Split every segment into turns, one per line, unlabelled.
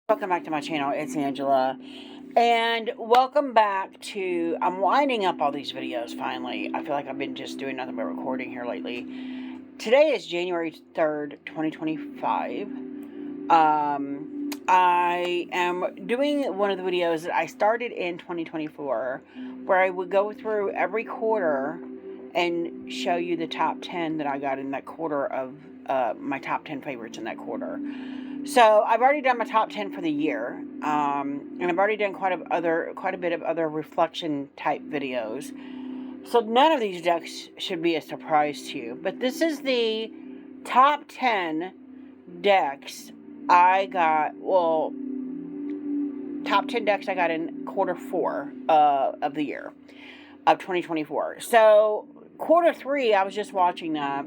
Welcome back to my channel. It's Angela. And welcome back to... I'm winding up all these videos finally. I feel like I've been just doing nothing but recording here lately. Today is January 3rd, 2025. I am doing one of the videos that I started in 2024, where I would go through every quarter and show you the top 10 that I got in that quarter of my top 10 favorites in that quarter. So I've already done my top 10 for the year, and I've already done quite a bit of other reflection type videos. So none of these decks should be a surprise to you. But this is the top 10 decks I got. Well, top 10 decks I got in quarter 4 of the year of 2024. So quarter 3, I was just watching that.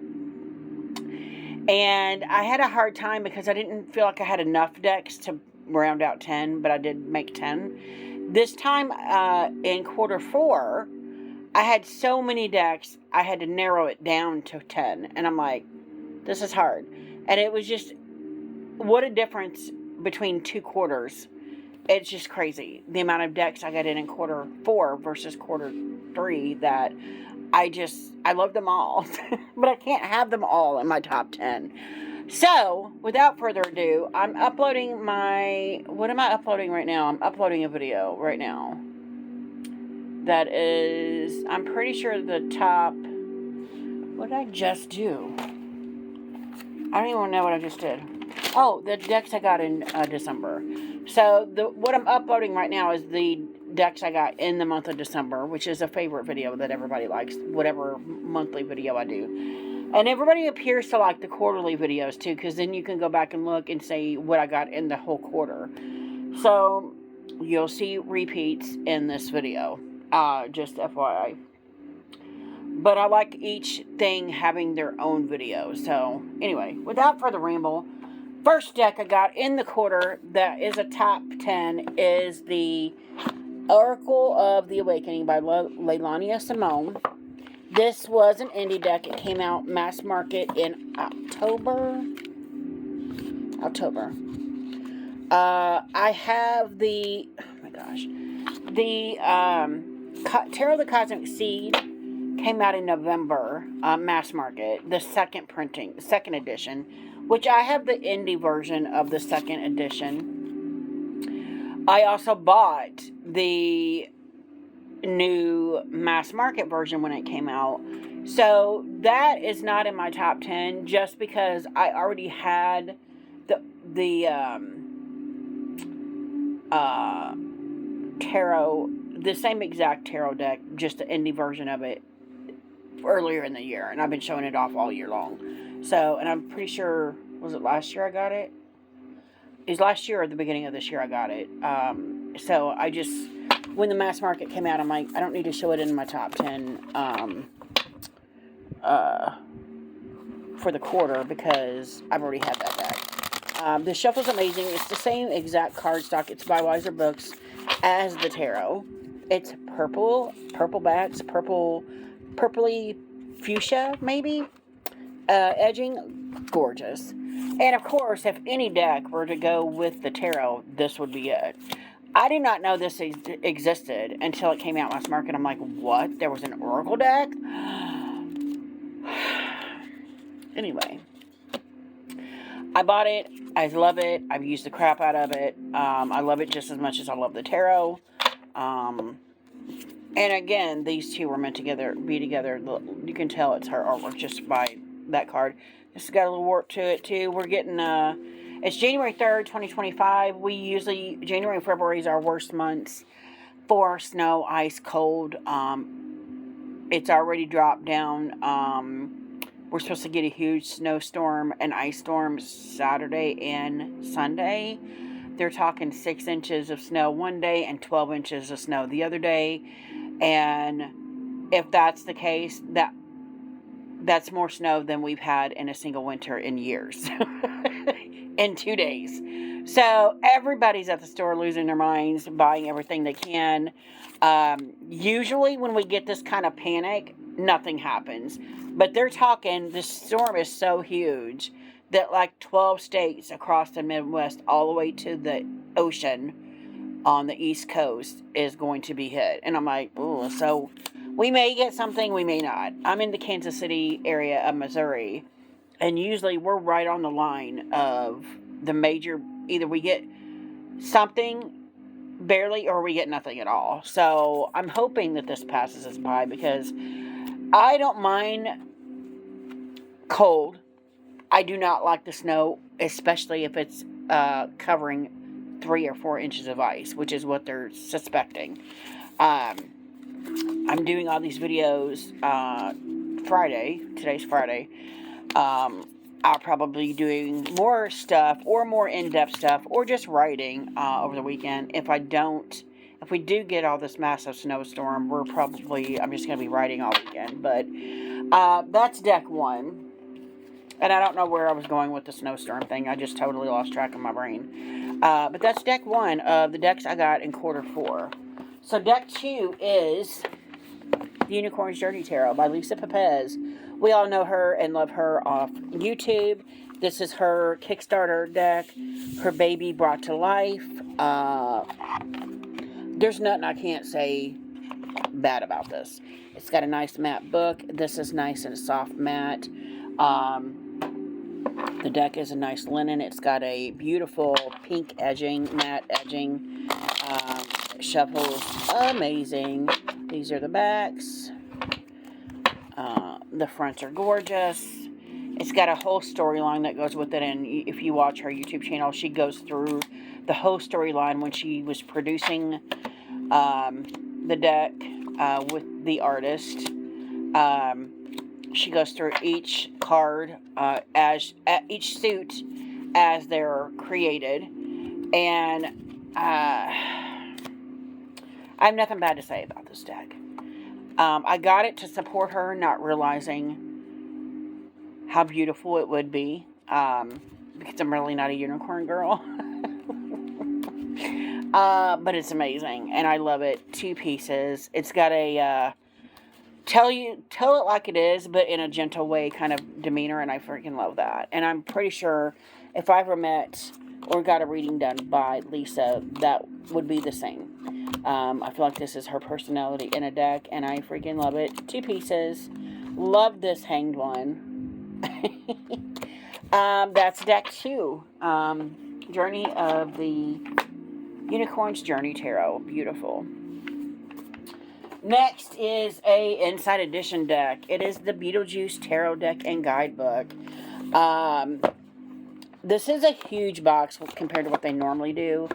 And I had a hard time because I didn't feel like I had enough decks to round out 10, but I did make 10. This time in quarter 4, I had so many decks, I had to narrow it down to 10. And I'm like, this is hard. And it was just, what a difference between 2 quarters. It's just crazy. The amount of decks I got in quarter 4 versus quarter 3 that I love them all, but I can't have them all in my top 10. So, without further ado, I'm uploading what am I uploading right now? I'm uploading a video right now. That is, I'm pretty sure the top, what did I just do? I don't even know what I just did. Oh, the decks I got in December. So, what I'm uploading right now is the decks I got in the month of December, which is a favorite video that everybody likes, whatever monthly video I do. And everybody appears to like the quarterly videos too, because then you can go back and look and see what I got in the whole quarter. So, you'll see repeats in this video, just FYI. But I like each thing having their own video. So, anyway, without further ramble, first deck I got in the quarter that is a top 10 is the Oracle of the Awakening by Leilania Simone. This was an indie deck. It came out mass market in October. I have the, oh my gosh, the Tarot of the Cosmic Seed came out in November, mass market, the second edition, which I have the indie version of the second edition. I also bought the new mass market version when it came out. So that is not in my top 10 just because I already had the tarot, the same exact tarot deck, just the indie version of it earlier in the year, and I've been showing it off all year long. So, and I'm pretty sure, was it last year I got it? It was last year or the beginning of this year I got it. So I just, when the mass market came out, I'm like, I don't need to show it in my top 10 for the quarter because I've already had that deck. The shuffle's amazing. It's the same exact cardstock. It's by Wiser Books as the tarot. It's purple backs, purpley fuchsia, maybe. Edging, gorgeous. And of course, if any deck were to go with the tarot, this would be it. I did not know this existed until it came out last market. I'm like, what? There was an Oracle deck? Anyway, I bought it. I love it. I've used the crap out of it. I love it just as much as I love the tarot. And again, these two were meant to be together. You can tell it's her artwork just by that card. This has got a little warp to it too. We're getting, it's January 3rd, 2025. January and February is our worst months for snow, ice, cold. It's already dropped down. We're supposed to get a huge snowstorm and ice storm Saturday and Sunday. They're talking 6 inches of snow one day and 12 inches of snow the other day. And if that's the case, that's more snow than we've had in a single winter in years. In 2 days. So everybody's at the store losing their minds, buying everything they can. Usually when we get this kind of panic, nothing happens. But they're talking, this storm is so huge that like 12 states across the Midwest, all the way to the ocean on the East Coast is going to be hit. And I'm like, oh, so we may get something, we may not. I'm in the Kansas City area of Missouri, and usually we're right on the line of the major, either we get something barely or we get nothing at all. So I'm hoping that this passes us by, because I don't mind cold. I do not like the snow, especially if it's covering 3 or 4 inches of ice, which is what they're suspecting. I'm doing all these videos Friday. Today's Friday. I'll probably be doing more stuff, or more in-depth stuff, or just writing over the weekend. If we do get all this massive snowstorm, I'm just going to be writing all weekend. But that's deck 1. And I don't know where I was going with the snowstorm thing. I just totally lost track of my brain. But that's deck 1 of the decks I got in quarter 4. So deck 2 is The Unicorn's Journey Tarot by Lisa Pepez. We all know her and love her off YouTube. This is her Kickstarter deck, her baby brought to life. There's nothing I can't say bad about this. It's got a nice matte book. This is nice and soft matte. The deck is a nice linen. It's got a beautiful pink edging, matte edging. Shuffles amazing. These are the backs. The fronts are gorgeous. It's got a whole storyline that goes with it, and if you watch her YouTube channel, she goes through the whole storyline when she was producing the deck with the artist. She goes through each card, each suit as they're created, and I have nothing bad to say about this deck. I got it to support her, not realizing how beautiful it would be, because I'm really not a unicorn girl. But it's amazing, and I love it. 2 pieces. It's got a tell it like it is, but in a gentle way kind of demeanor, and I freaking love that. And I'm pretty sure if I ever met or got a reading done by Lisa, that would be the same. I feel like this is her personality in a deck, and I freaking love it. 2 pieces. Love this hanged one. That's deck 2. Journey of the Unicorn's Journey Tarot. Beautiful. Next is a Inside Edition deck. It is the Beetle Juu Tarot deck and guidebook. This is a huge box compared to what they normally do.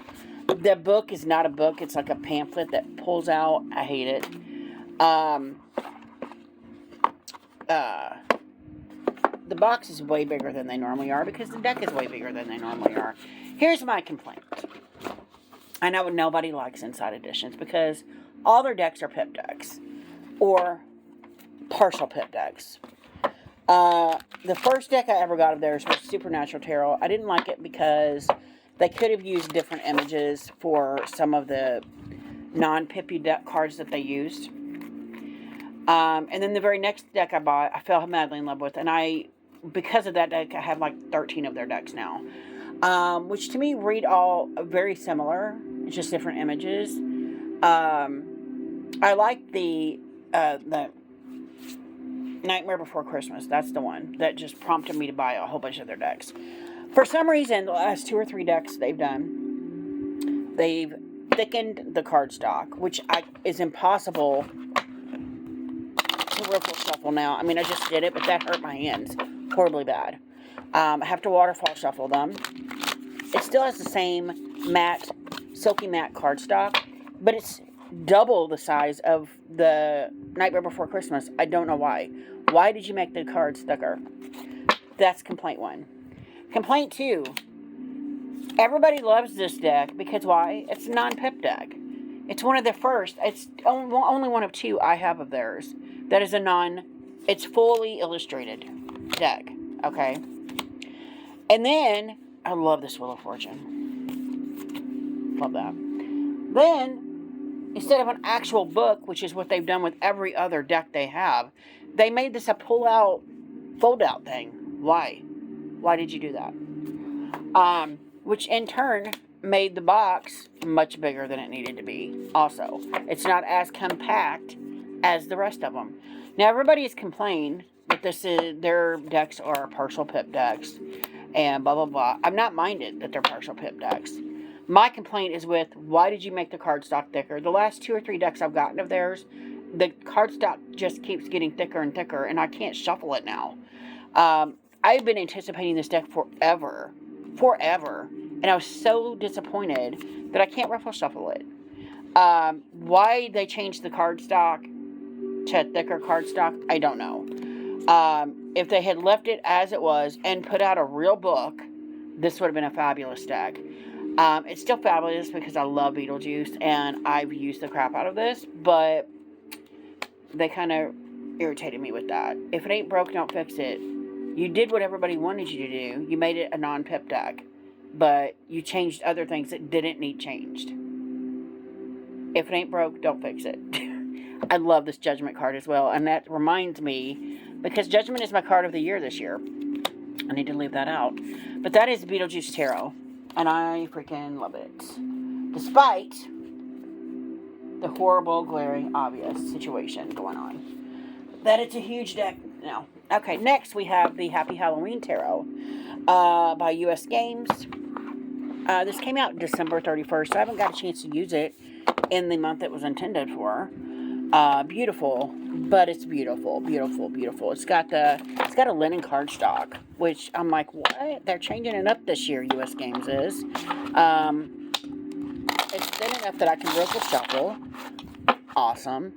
The book is not a book. It's like a pamphlet that pulls out. I hate it. The box is way bigger than they normally are, because the deck is way bigger than they normally are. Here's my complaint. I know nobody likes Inside Editions, because all their decks are pip decks, or partial pip decks. The first deck I ever got of theirs was Supernatural Tarot. I didn't like it because they could have used different images for some of the non-pippy deck cards that they used. And then the very next deck I bought, I fell madly in love with, and because of that deck, I have like 13 of their decks now. Which to me read all very similar. It's just different images. I like the Nightmare Before Christmas. That's the one that just prompted me to buy a whole bunch of their decks. For some reason, the last 2 or 3 decks they've done, they've thickened the cardstock, which is impossible to riffle shuffle now. I mean, I just did it, but that hurt my hands horribly bad. I have to waterfall shuffle them. It still has the same matte, silky matte cardstock, but it's double the size of the Nightmare Before Christmas. I don't know why. Why did you make the cards thicker? That's complaint 1. Complaint 2. Everybody loves this deck because why? It's a non-pip deck. It's one of the first. It's only one of 2 I have of theirs. That is it's fully illustrated deck. Okay. And then, I love this Wheel of Fortune. Love that. Then, instead of an actual book, which is what they've done with every other deck they have, they made this a pull-out, fold-out thing. Why? Why did you do that? Which in turn made the box much bigger than it needed to be. Also, it's not as compact as the rest of them. Now, everybody has complained that their decks are partial pip decks and blah, blah, blah. I'm not minded that they're partial pip decks. My complaint is with, why did you make the cardstock thicker? The last 2 or 3 decks I've gotten of theirs, the cardstock just keeps getting thicker and thicker, and I can't shuffle it now. I've been anticipating this deck forever, and I was so disappointed that I can't ruffle shuffle it. Why they changed the cardstock to thicker cardstock, I don't know. If they had left it as it was and put out a real book, this would have been a fabulous deck. It's still fabulous because I love Beetlejuice and I've used the crap out of this, but they kind of irritated me with that. If it ain't broke, don't fix it. You did what everybody wanted you to do. You made it a non-pip deck, but you changed other things that didn't need changed. If it ain't broke, don't fix it. I love this Judgment card as well, and that reminds me, because Judgment is my card of the year this year. I need to leave that out. But that is Beetle Juu Tarot, and I freaking love it. Despite the horrible, glaring, obvious situation going on. That it's a huge deck now. Okay, next we have the Happy Halloween Tarot by U.S. Games. This came out December 31st, so I haven't got a chance to use it in the month it was intended for. Beautiful, but it's beautiful, beautiful, beautiful. It's got a linen cardstock, which I'm like, what? They're changing it up this year, U.S. Games is. It's thin enough that I can riffle shuffle. Awesome.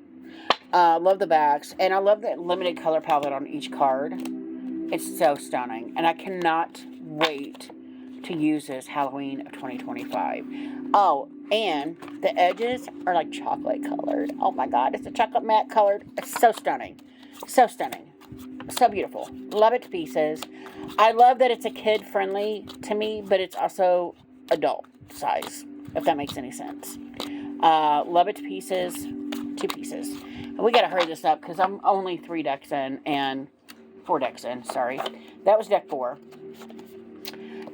Love the backs, and I love the limited color palette on each card. It's so stunning, and I cannot wait to use this Halloween of 2025. Oh, and the edges are like chocolate colored. Oh my god, it's a chocolate matte colored. It's so stunning. So stunning. So beautiful. Love it to pieces. I love that it's a kid friendly to me, but it's also adult size, if that makes any sense. Love it to pieces. 2 pieces. And we gotta hurry this up because I'm only 4 decks in, sorry. That was deck 4.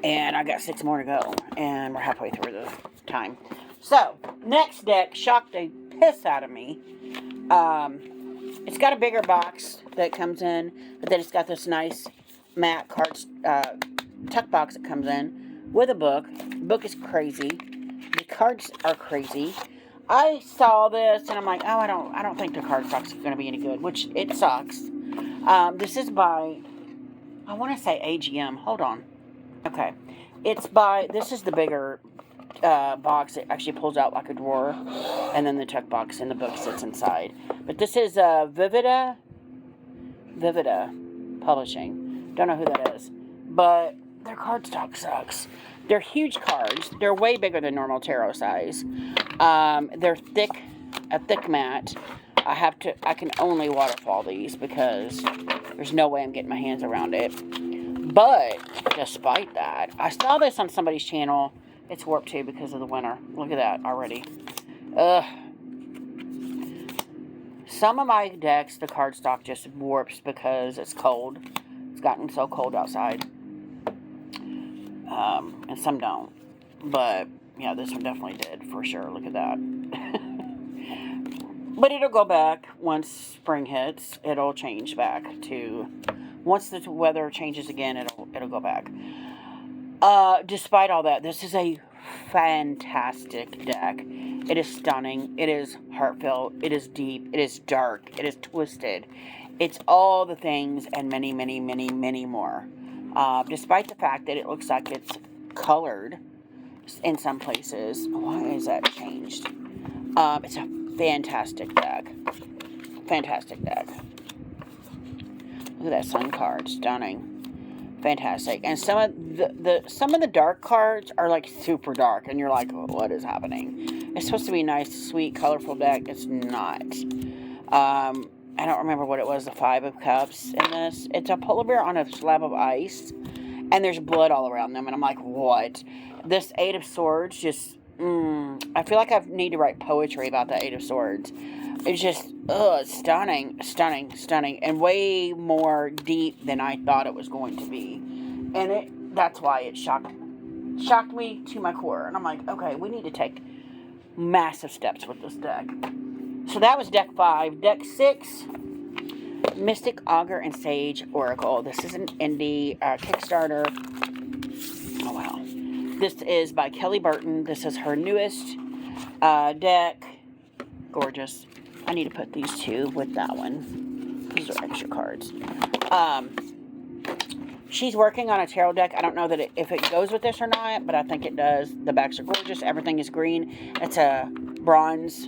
And I got 6 more to go. And we're halfway through the time. So, next deck shocked the piss out of me. It's got a bigger box that comes in, but then it's got this nice matte cards, tuck box that comes in with a book. The book is crazy. The cards are crazy. I saw this and I'm like, oh, I don't think the cardstock's going to be any good, which it sucks. This is by, I want to say AGM. Hold on. Okay. This is the bigger box. It actually pulls out like a drawer, and then the tuck box and the book sits inside. But this is Vivida Publishing. Don't know who that is, but their cardstock sucks. They're huge cards. They're way bigger than normal tarot size. They're a thick mat. I can only waterfall these because there's no way I'm getting my hands around it. But despite that, I saw this on somebody's channel. It's warped too because of the winter. Look at that already. Ugh. Some of my decks, the cardstock just warps because it's cold. It's gotten so cold outside. And some don't. But, yeah, this one definitely did, for sure. Look at that. But it'll go back once spring hits. It'll change back to... Once the weather changes again, it'll go back. Despite all that, this is a fantastic deck. It is stunning. It is heartfelt. It is deep. It is dark. It is twisted. It's all the things and many, many, many, many more. Despite the fact that it looks like it's colored in some places. Why is that changed? It's a fantastic deck. Fantastic deck. Look at that sun card. Stunning. Fantastic. And some of the dark cards are like super dark, and you're like, oh, what is happening? It's supposed to be a nice, sweet, colorful deck. It's not. I don't remember what it was, the 5 of Cups in this. It's a polar bear on a slab of ice, and there's blood all around them, and I'm like, what? This 8 of Swords just, I feel like I need to write poetry about the 8 of Swords. It's just, stunning, stunning, stunning, and way more deep than I thought it was going to be. And that's why it shocked shocked me to my core. And I'm like, okay, we need to take massive steps with this deck. So that was deck 5. Deck 6, Mystic Augur and Sage Oracle. This is an indie Kickstarter. Oh, wow. This is by Kelly Burton. This is her newest deck. Gorgeous. I need to put these two with that one. These are extra cards. She's working on a tarot deck. I don't know that if it goes with this or not, but I think it does. The backs are gorgeous. Everything is green. It's a bronze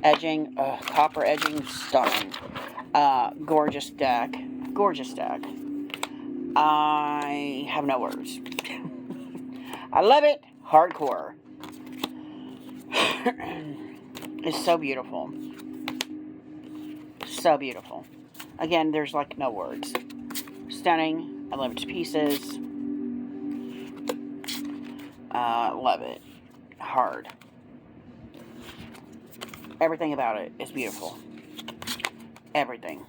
edging, copper edging, stunning. Gorgeous deck. Gorgeous deck. I have no words. I love it. Hardcore. It's so beautiful. So beautiful. Again, there's like no words. Stunning. I love it to pieces. Love it. Hard. Everything about it is beautiful. Everything.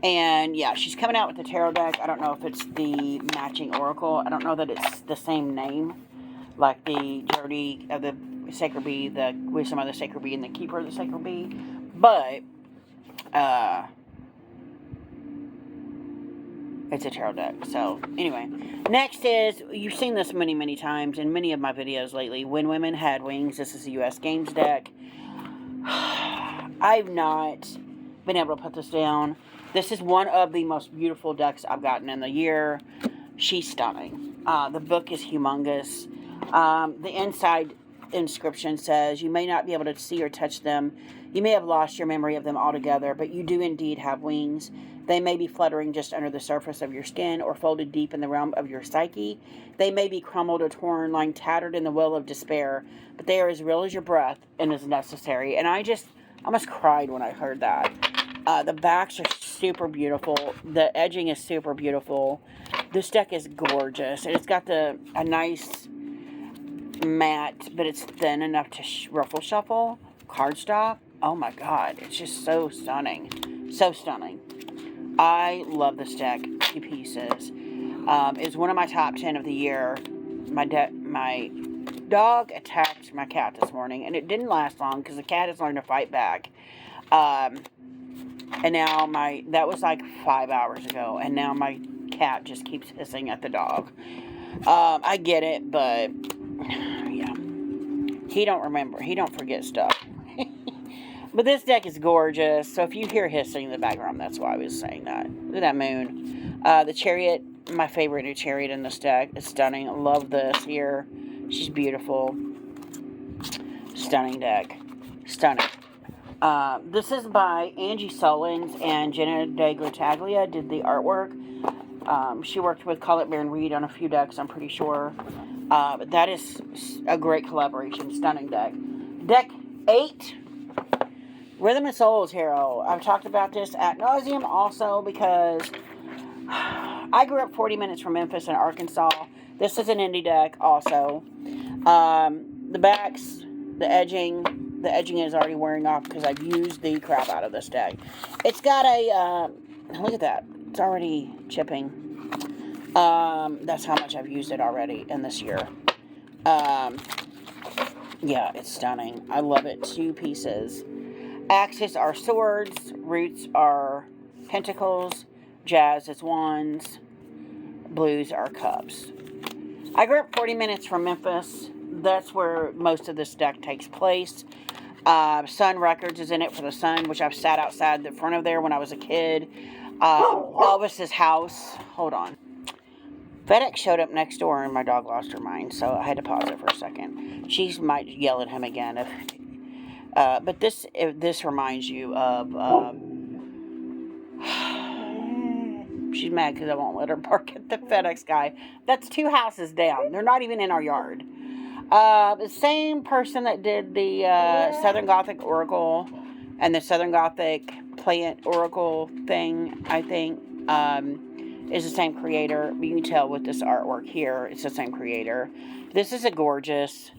And yeah, she's coming out with the tarot deck. I don't know if it's the matching oracle. I don't know that it's the same name. Like the Journey of the Sacred Bee, the Wisdom of the Sacred Bee, and the Keeper of the Sacred Bee. But, it's a tarot deck. So, anyway. Next is, you've seen this many, many times in many of my videos lately. When Women Had Wings. This is a U.S. Games deck. I've not been able to put this down. This is one of the most beautiful decks I've gotten in the year. She's stunning. The book is humongous. The inside inscription says, you may not be able to see or touch them. You may have lost your memory of them altogether, but you do indeed have wings. They may be fluttering just under the surface of your skin or folded deep in the realm of your psyche. They may be crumbled or torn, lying tattered in the well of despair, but they are as real as your breath and as necessary. And I almost cried when I heard that. The backs are super beautiful. The edging is super beautiful. This deck is gorgeous. And it's got a nice matte, but it's thin enough to ruffle shuffle cardstock. Oh my god, it's just so stunning. So stunning. I love this deck to pieces. It's one of my top 10 of the year. My dog attacked my cat this morning, and it didn't last long because the cat has learned to fight back. And now that was like 5 hours ago, and now my cat just keeps hissing at the dog. I get it, but yeah, he don't remember. He don't forget stuff. But this deck is gorgeous. So if you hear hissing in the background, that's why I was saying that. Look at that moon. The Chariot, my favorite new Chariot in this deck. It's stunning. I love this here. She's beautiful. Stunning deck. Stunning. This is by Angie Sullins and Jenna De Grataglia did the artwork. She worked with Colette Baron Reed on a few decks, I'm pretty sure. But that is a great collaboration. Stunning deck. Deck 8. Rhythm and Soul Tarot. I've talked about this ad nauseum also because I grew up 40 minutes from Memphis in Arkansas. This is an indie deck also. The backs, the edging is already wearing off because I've used the crap out of this deck. It's got a, look at that. It's already chipping. That's how much I've used it already in this year. Yeah, it's stunning. I love it. 2 pieces. Axes are swords. Roots are pentacles. Jazz is wands. Blues are cups. I grew up 40 minutes from Memphis. That's where most of this deck takes place. Sun Records is in it for the Sun, which I've sat outside the front of there when I was a kid. Elvis's house. Hold on. FedEx showed up next door and my dog lost her mind, so I had to pause it for a second. She might yell at him again if... but this reminds you of... she's mad because I won't let her park at the FedEx guy. That's 2 houses down. They're not even in our yard. The same person that did the Southern Gothic Oracle and the Southern Gothic Plant Oracle thing, I think, is the same creator. You can tell with this artwork here, it's the same creator. This is a gorgeous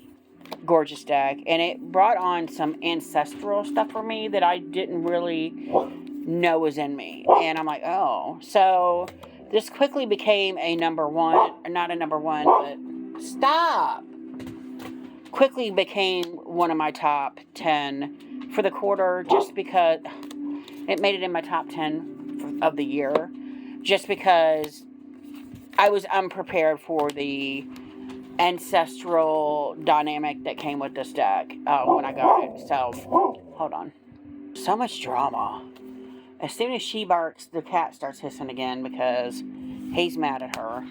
deck, and it brought on some ancestral stuff for me that I didn't really know was in me. And I'm like, oh. So This quickly became a number one, or not a number one, but stop! Quickly became one of my top 10 for the quarter, just because it made it in my top 10 of the year, just because I was unprepared for the ancestral dynamic that came with this deck when I got it. So, hold on. So much drama. As soon as she barks, the cat starts hissing again because he's mad at her.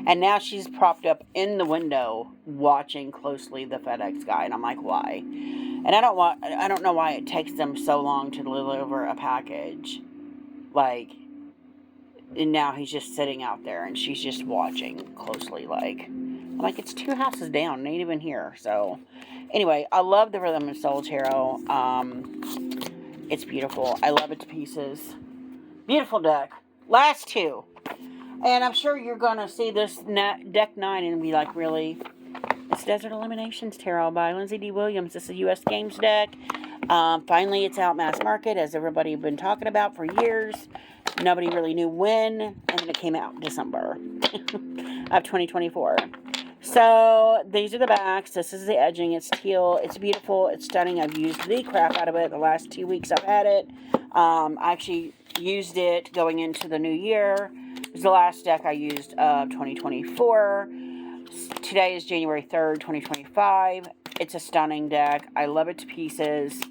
And now she's propped up in the window watching closely the FedEx guy, and I'm like, why? And I don't know why it takes them so long to deliver a package. Like, and now he's just sitting out there and she's just watching closely. I'm like, it's 2 houses down, and ain't even here. So anyway, I love the Rhythm and Soul Tarot. It's beautiful. I love it to pieces. Beautiful deck. Last 2. And I'm sure you're going to see this deck 9 and be like, really? It's Desert Eliminations Tarot by Lindsay D. Williams. This is a U.S. Games deck. Finally, it's out mass market, as everybody has been talking about for years. Nobody really knew when, and then it came out in December of 2024. So, these are the backs. This is the edging. It's teal. It's beautiful. It's stunning. I've used the crap out of it the last 2 weeks I've had it. I actually used it going into the new year. It was the last deck I used of 2024. Today is January 3rd, 2025. It's a stunning deck. I love it to pieces.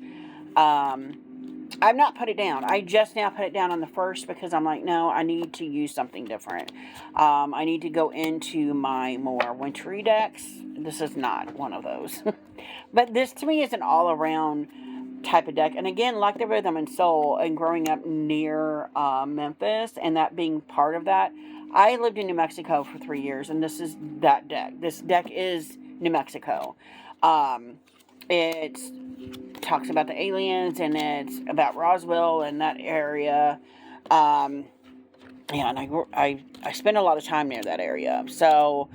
I've not put it down. I just now put it down on the 1st because I'm like, no, I need to use something different. I need to go into my more wintry decks. This is not one of those. But this to me is an all-around type of deck. And again, like the Rhythm and Soul, and growing up near Memphis and that being part of that, I lived in New Mexico for 3 years, and this is that deck. This deck is New Mexico. It talks about the aliens, and it's about Roswell and that area. Yeah, and I spend a lot of time near that area. So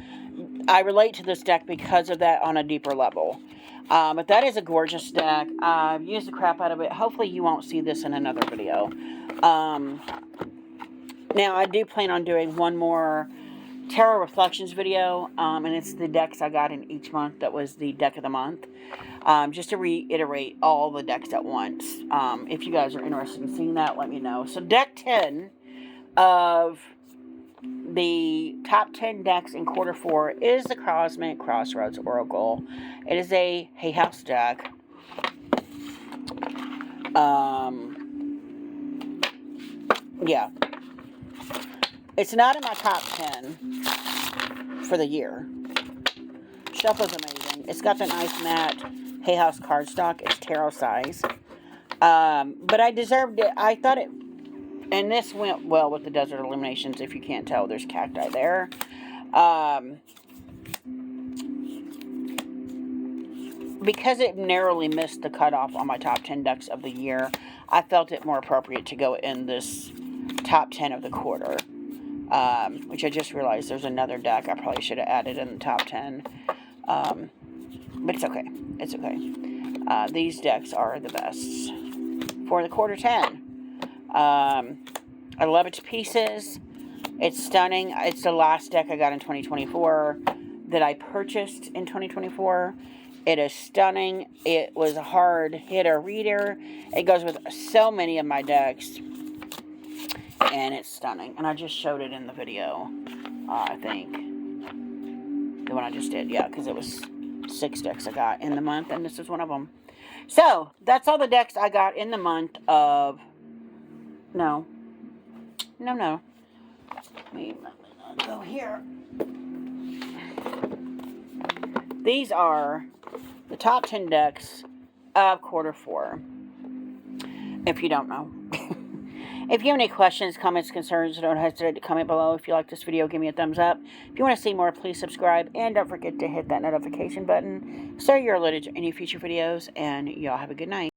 I relate to this deck because of that on a deeper level. But that is a gorgeous deck. I've used the crap out of it. Hopefully you won't see this in another video. Now, I do plan on doing one more Tarot Reflections video, and it's the decks I got in each month. That was the deck of the month. Just to reiterate all the decks at once. If you guys are interested in seeing that, let me know. So, deck 10 of the top 10 decks in quarter 4 is the Cosmic Crossroads Oracle. It is a Hay House deck. Yeah. It's not in my top 10 for the year. Stuff was amazing. It's got the nice matte Hay House cardstock. It's tarot size. But I deserved it. I thought it... And this went well with the Desert Eliminations. If you can't tell, there's cacti there. Because it narrowly missed the cutoff on my top 10 decks of the year, I felt it more appropriate to go in this top 10 of the quarter. Which I just realized there's another deck I probably should have added in the top 10. But it's okay. It's okay. These decks are the best for the quarter 10. I love it to pieces. It's stunning. It's the last deck I got in 2024 that I purchased in 2024. It is stunning. It was a hard hitter reader. It goes with so many of my decks. And it's stunning. And I just showed it in the video, I think. The one I just did, yeah, because it was 6 decks I got in the month, and this is one of them. So, that's all the decks I got in the month of... No. Let me go here. These are the top 10 decks of quarter 4. If you don't know. If you have any questions, comments, concerns, don't hesitate to comment below. If you like this video, give me a thumbs up. If you want to see more, please subscribe. And don't forget to hit that notification button so you're alerted to any future videos. And y'all have a good night.